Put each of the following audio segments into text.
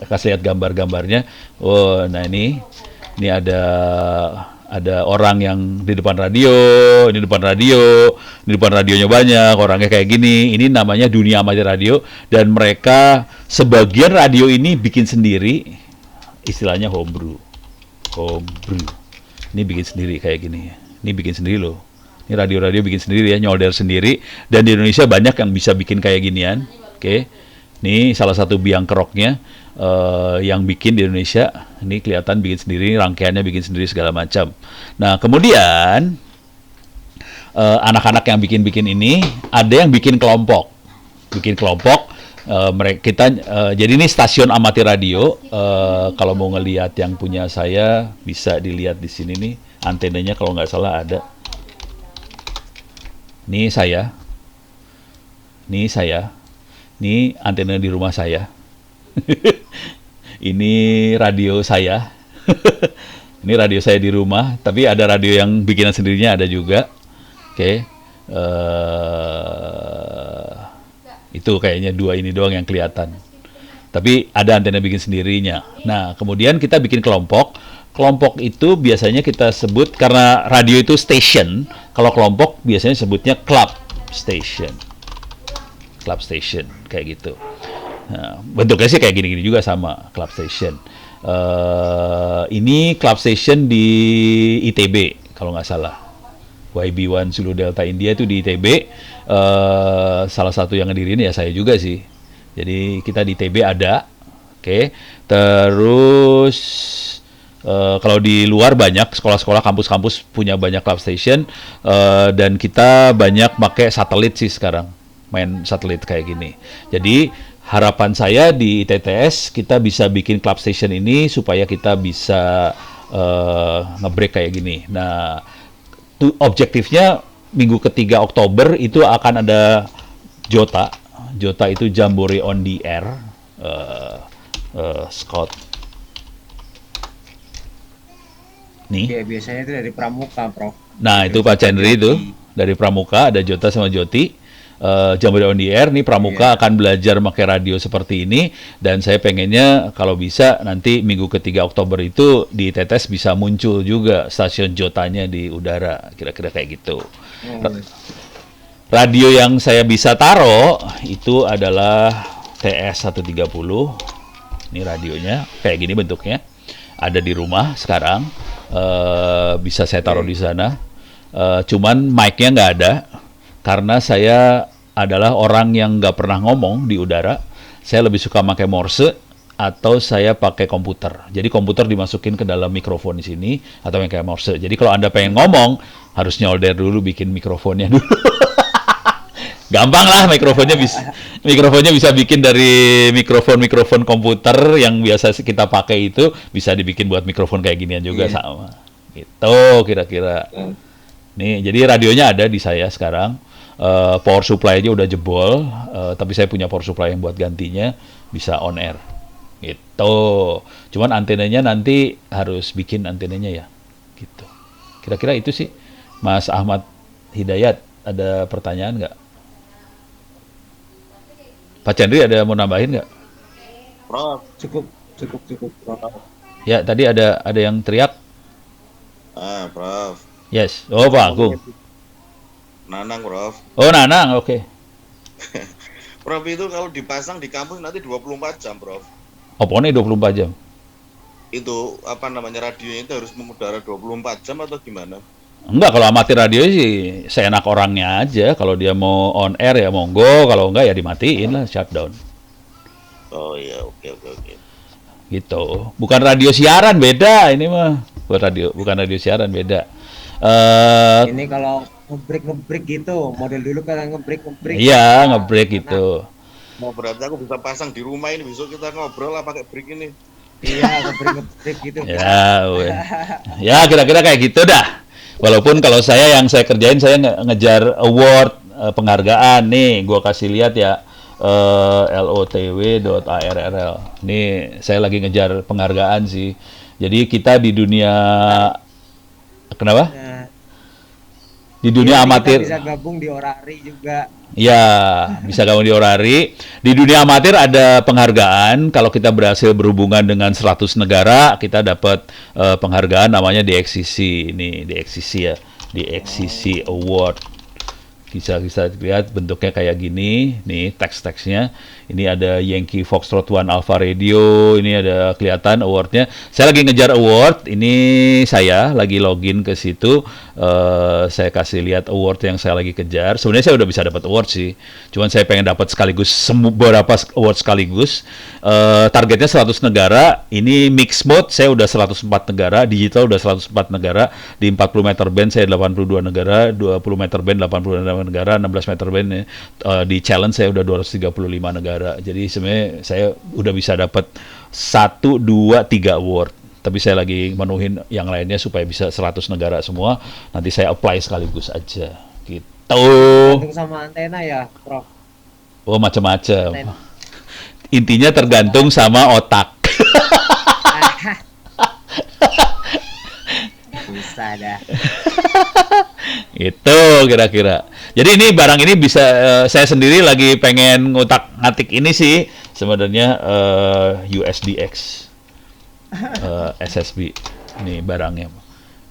kasih lihat gambar-gambarnya. Oh, nah ini ada orang yang di depan radio, ini depan radio, di depan radionya banyak orangnya kayak gini. Ini namanya dunia amatir radio dan mereka sebagian radio ini bikin sendiri, istilahnya homebrew. Homebrew. Ini bikin sendiri kayak gini. Ini bikin sendiri loh. Ini radio-radio bikin sendiri ya, nyolder sendiri. Dan di Indonesia banyak yang bisa bikin kayak ginian. Oke. Ini salah satu biang keroknya yang bikin di Indonesia. Ini kelihatan bikin sendiri, rangkaiannya bikin sendiri segala macam. Nah, kemudian anak-anak yang bikin-bikin ini ada yang bikin kelompok. Bikin kelompok jadi ini stasiun amatir radio. Kalau mau ngelihat yang punya saya bisa dilihat di sini nih, antenanya kalau nggak salah ada. Ini saya. Ini antena di rumah saya. Ini radio saya. Ini radio saya di rumah, tapi ada radio yang bikinan sendirinya ada juga. Oke. Itu kayaknya dua ini doang yang kelihatan. Tapi ada antena bikin sendirinya. Nah, kemudian kita bikin kelompok. Kelompok itu biasanya kita sebut, karena radio itu station, kalau kelompok biasanya sebutnya club station. Club station, kayak gitu. Nah, bentuknya sih kayak gini-gini juga sama, club station. Ini club station di ITB, kalau nggak salah. YB1 Zulu Delta India itu di ITB. Salah satu yang ngedirin ya saya juga sih. Jadi kita di ITB ada. Oke. Terus kalau di luar banyak sekolah-sekolah, kampus-kampus punya banyak club station. Dan kita banyak pakai satelit sih sekarang. Main satelit kayak gini. Jadi harapan saya di ITTS kita bisa bikin club station ini supaya kita bisa nge-break kayak gini. Nah, objektifnya minggu ketiga Oktober itu akan ada JOTA. JOTA itu Jamboree on the Air. Scott. Nih. Ya, biasanya itu dari Pramuka, Prof. Nah, itu Pak Chandri itu. Dari Pramuka, ada JOTA sama Joti. Jamboree on the Air, nih Pramuka akan belajar pakai radio seperti ini. Dan saya pengennya kalau bisa nanti minggu ketiga Oktober itu di TTS bisa muncul juga stasiun Jotanya di udara. Kira-kira kayak gitu. Radio yang saya bisa taruh itu adalah TS 130. Ini radionya kayak gini bentuknya. Ada di rumah sekarang. Bisa saya taruh di sana. Cuman mic-nya nggak ada. Karena saya adalah orang yang nggak pernah ngomong di udara. Saya lebih suka pakai Morse atau saya pakai komputer. Jadi komputer dimasukin ke dalam mikrofon di sini atau yang kayak Morse. Jadi kalau Anda pengen ngomong, harus nyolder dulu bikin mikrofonnya dulu. Gampang lah, mikrofonnya bisa bikin dari mikrofon komputer yang biasa kita pakai itu bisa dibikin buat mikrofon kayak ginian juga sama. Gitu kira-kira. Nih, jadi radionya ada di saya sekarang. Power supply aja udah jebol, tapi saya punya power supply yang buat gantinya bisa on air. Gitu. Cuman antenanya nanti harus bikin antenanya ya. Gitu. Kira-kira itu sih. Mas Ahmad Hidayat, ada pertanyaan nggak? Pak Chandri ada mau nambahin nggak? Prof, cukup, Prof. Ya, tadi ada yang teriak. Prof. Yes. Oh, Pak Agung. Nanang, Prof. Oh, Nanang, oke. Prof, itu kalau dipasang di kampus nanti 24 jam, Prof. Opone 24 jam. Itu apa namanya, radionya itu harus mengudara 24 jam atau gimana? Enggak, kalau amatir radio sih seenak orangnya aja. Kalau dia mau on air ya monggo, kalau enggak ya dimatiin lah, shutdown. Oh iya, oke. Gitu. Bukan radio siaran, beda ini mah. Bukan radio siaran, beda. Ini kalau ngebreak gitu, model dulu kan ngebreak. Iya, ngebreak gitu. Mau berarti aku bisa pasang di rumah ini, besok kita ngobrol lah pakai break ini. Iya, ngebreak gitu. Ya, kira-kira kayak gitu dah. Walaupun kalau yang saya kerjain, saya ngejar award, penghargaan. Nih, gua kasih lihat ya, lotw.arrl. Nih, saya lagi ngejar penghargaan sih. Jadi kita di dunia, kenapa? Di dunia amatir. Kita bisa gabung di Orari juga. Ya, bisa kamu diorari. Di dunia amatir ada penghargaan. Kalau kita berhasil berhubungan dengan 100 negara, kita dapat penghargaan namanya DXCC. Ini DXCC ya, DXCC Award. Bisa lihat bentuknya kayak gini. Nih teks-teksnya. Ini ada Yankee Foxtrot One Alpha Radio. Ini ada kelihatan awardnya. Saya lagi ngejar award. Ini saya lagi login ke situ. Saya kasih lihat award yang saya lagi kejar. Sebenarnya saya udah bisa dapat award sih. Cuman saya pengen dapat sekaligus beberapa award sekaligus. Targetnya 100 negara. Ini mix mode saya udah 104 negara. Digital udah 104 negara. Di 40 meter band saya 82 negara. 20 meter band 88 negara, 16 meter band ya. Di challenge saya udah 235 negara. Jadi sebenarnya saya udah bisa dapat 1, 2, 3 award. Tapi saya lagi menuhin yang lainnya supaya bisa 100 negara semua. Nanti saya apply sekaligus aja. Gitu. Tergantung sama antena ya, Prof. Oh, macam-macam. Antena. Intinya tergantung sama otak. Bisa dah. Itu kira-kira. Jadi ini barang ini bisa saya sendiri lagi pengen ngutak-ngatik ini sih sebenarnya USDX SSB. Ini barangnya.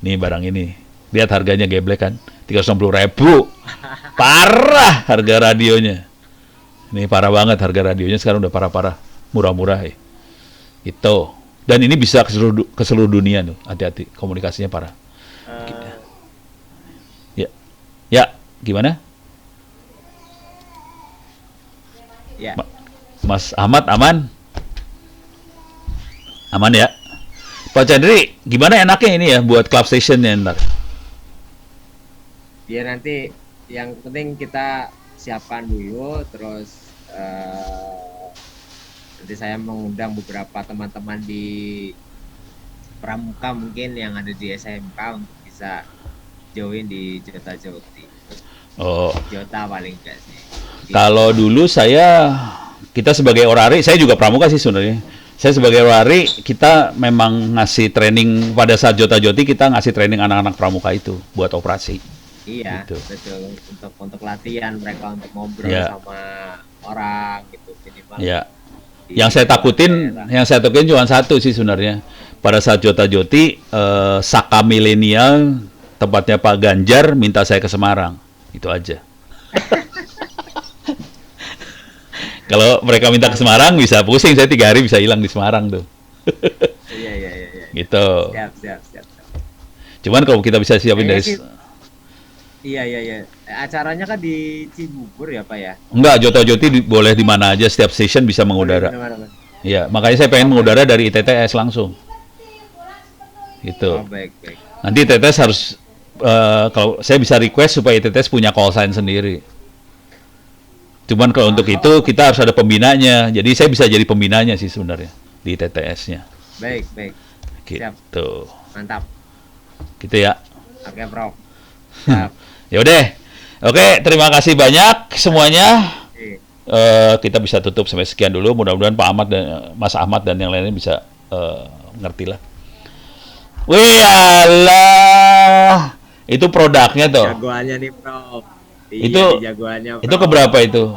Nih barang ini. Lihat harganya geblek kan. 360.000. Parah harga radionya. Ini parah banget harga radionya sekarang udah parah-parah. Murah-murah ya. Itu. Dan ini bisa ke seluruh dunia tuh. Hati-hati komunikasinya parah. Ya, gimana? Ya. Mas Ahmad aman? Aman ya? Pak Chandri, gimana enaknya ini ya buat club stationnya ntar? Ya nanti yang penting kita siapkan dulu, terus nanti saya mengundang beberapa teman-teman di Pramuka mungkin yang ada di SMK untuk bisa join di Jota Joti. Oh, Jota paling enggak sih. kalau dulu kita sebagai orari, saya juga pramuka sih sebenarnya. Saya sebagai orari, kita memang ngasih training pada saat Jota Joti, kita ngasih training anak-anak pramuka itu buat operasi. Iya, Gitu. betul. Untuk latihan mereka untuk ngobrol Ya. sama orang gitu minimal. Ya. Di Yang saya takutin cuma satu sih sebenarnya. Pada saat Jota Joti, Saka milenial, tempatnya Pak Ganjar, minta saya ke Semarang. Itu aja. Kalau mereka minta ke Semarang, bisa pusing. Saya 3 hari bisa hilang di Semarang tuh. Iya. Gitu. Siap. Cuman kalau kita bisa siapin Kayaknya dari... sih- Iya. Acaranya kan di Cibubur ya, Pak ya? Enggak, Jota Joti boleh di mana aja, setiap station bisa mengudara. Mana-mana. Iya, makanya saya pengen mengudara dari ITTS langsung. Gitu. Oh, baik. Nanti ITTS harus kalau saya bisa request supaya ITTS punya call sign sendiri. Cuman kalau untuk itu kita harus ada pembinanya. Jadi saya bisa jadi pembinanya sih sebenarnya di ITTS-nya. Baik. Siap. Gitu. Mantap. Gitu ya. Oke, Prof. Siap. Ya udah. Oke, terima kasih banyak semuanya. Oke. Kita bisa tutup sampai sekian dulu. Mudah-mudahan Pak Ahmad dan Mas Ahmad dan yang lainnya bisa ngerti lah. Wih, alah. Itu produknya tuh. Jagoannya nih, Prof. Itu- jagoannya, Prof. Itu keberapa itu?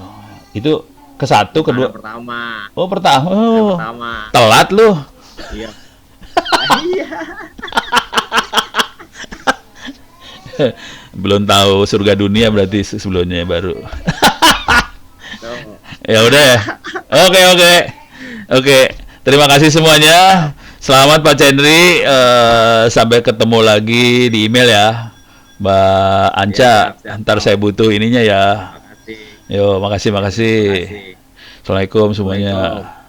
Itu ke satu, kedua. Pertama. Oh, pertama. Oh, Pertama. telat lu. Iya. Iya. Belum tahu surga dunia berarti sebelumnya baru. Tuh. Ya udah ya. Oke. Terima kasih semuanya. Selamat Pak Chandri. Sampai ketemu lagi di email ya, Mbak Anca. Siap. Ntar saya butuh ininya ya. Makasih. Yo, makasih. Makasih. Assalamualaikum semuanya. Waalaikumsalam.